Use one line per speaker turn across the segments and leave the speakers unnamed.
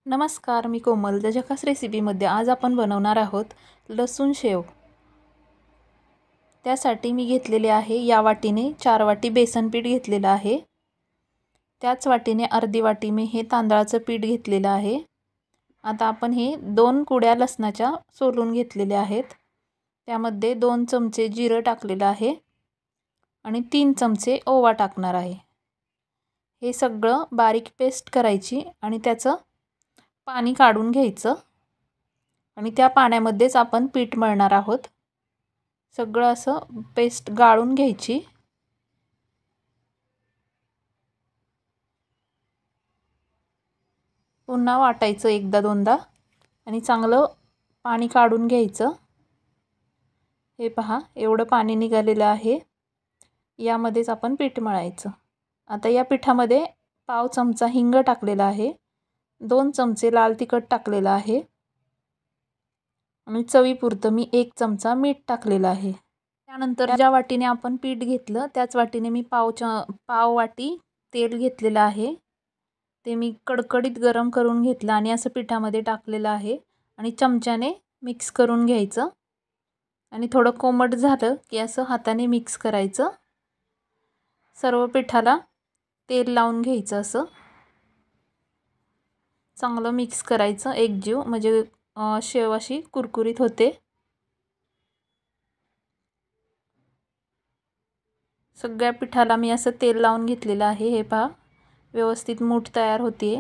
नमस्कार, मी कोमल. द झकास रेसिपीमध्ये आज आपण बनवणार आहोत लसूण शेव. त्यासाठी मी घेतलेले आहे या वाटीने 4 वाटी बेसन पीठ घेतलेलं आहे. त्याच वाटीने अर्धी वाटी मी हे तांदळाचं पीठ घेतलेलं आहे. आता आपण हे 2 कुड्या लसणाच्या सोलून घेतलेल्या आहेत. त्यामध्ये 2 चमचे जिरं टाकलेलं आहे आणि 3 चमचे ओवा टाकणार आहे. हे सगळं बारीक पेस्ट करायची आणि त्याचं पाणी काढून घ्यायचं आणि त्या पाण्यामध्येच आपण पीठ मळणार आहोत. सगळं असं पेस्ट गाळून घ्यायची. पुन्हा वाटायचं एकदा दोनदा आणि चांगलं पाणी काढून घ्यायचं. हे पहा, एवढं पाणी निघालेलं आहे. यामध्येच आपण पीठ मळायचं. आता या पिठामध्ये पाव चमचा हिंग टाकलेला आहे, 2 चमचे लाल तिखट टाकलेलं आहे आणि चवीपुरतं मी 1 चमचा मीठ टाकलेलं आहे. त्यानंतर ज्या वाटीने आपण पीठ घेतलं त्याच वाटीने मी पाव वाटी तेल घेतलेलं आहे. ते मी कडकडीत गरम करून घेतलं आणि असं पिठामध्ये टाकलेलं आहे आणि चमच्याने मिक्स करून घ्यायचं आणि थोडं कोमट झालं की असं हाताने मिक्स करायचं. सर्व पिठाला तेल लावून घ्यायचं. असं चांगलं मिक्स करायचं एकजीव, म्हणजे शेव अशी कुरकुरीत होते. सगळ्या पिठाला मी असं तेल लावून घेतलेलं आहे. हे पहा, व्यवस्थित मूठ तयार होते.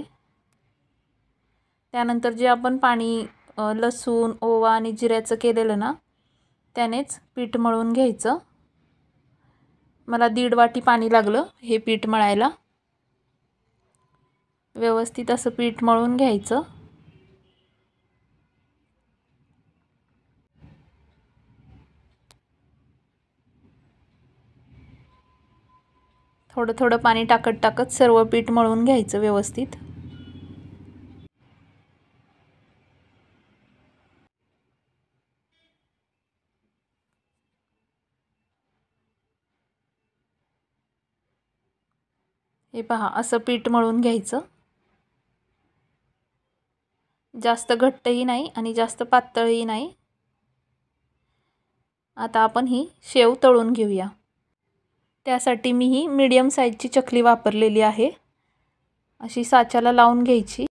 त्यानंतर जे आपण पाणी लसूण, ओवा आणि जिऱ्याचं केलेलं ना, त्यानेच पीठ मळून घ्यायचं. मला 1.5 वाटी पाणी लागलं हे पीठ मळायला. व्यवस्थित असं पीठ मळून घ्यायचं. थोडं थोडं पाणी टाकत सर्व पीठ मळून घ्यायचं व्यवस्थित. हे पहा, असं पीठ मळून घ्यायचं. जास्त घट्टही नाही आणि जास्त पातळही नाही. आता आपण ही शेव तळून घेऊया. त्यासाठी मी ही मीडियम साईजची चकली वापरलेली आहे. अशी साच्याला लावून घ्यायची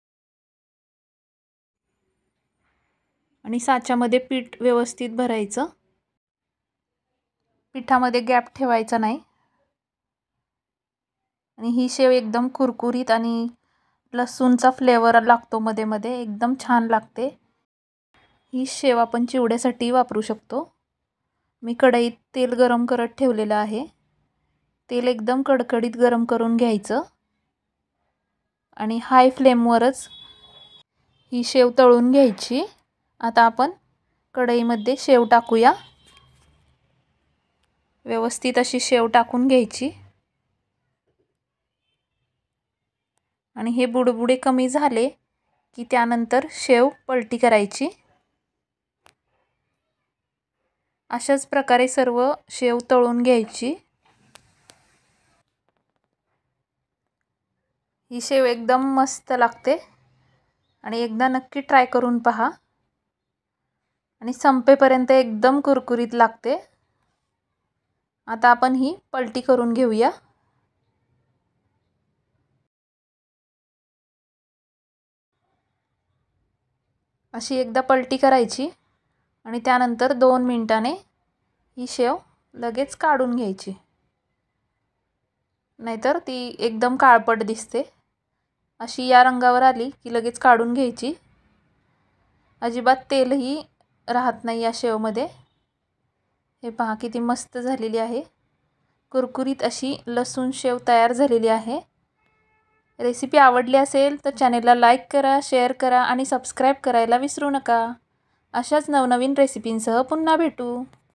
आणि साच्यामध्ये पीठ व्यवस्थित भरायचं. पिठामध्ये गॅप ठेवायचा नाही. आणि ही शेव एकदम कुरकुरीत आणि लसूणचा फ्लेवर लागतो मध्ये मध्ये, एकदम छान लागते. ही शेव आपण चिवड्यासाठी वापरू शकतो. मी कढईत तेल गरम करत ठेवलेलं आहे. तेल एकदम कडकडीत गरम करून घ्यायचं आणि हाय फ्लेमवरच ही शेव तळून घ्यायची. आता आपण कढईमध्ये शेव टाकूया. व्यवस्थित अशी शेव टाकून घ्यायची आणि हे बुडबुडे कमी झाले की त्यानंतर शेव पलटी करायची. अशाच प्रकारे सर्व शेव तळून घ्यायची. ही शेव एकदम मस्त लागते आणि एकदा नक्की ट्राय करून पहा. आणि संपेपर्यंत एकदम कुरकुरीत लागते. आता आपण ही पलटी करून घेऊया. अशी एकदा पलटी करायची आणि त्यानंतर 2 मिनिटाने ही शेव लगेच काढून घ्यायची, नाहीतर ती एकदम काळपट दिसते. अशी या रंगावर आली की लगेच काढून घ्यायची. अजिबात तेलही राहत नाही या शेवमध्ये. हे पहा, किती मस्त झालेली आहे. कुरकुरीत अशी लसूण शेव तयार झालेली आहे. रेसिपी आवडली असेल तर चॅनेलला लाईक करा, शेअर करा आणि सबस्क्राईब करायला विसरू नका. अशाच नवनवीन रेसिपींसह पुन्हा भेटू.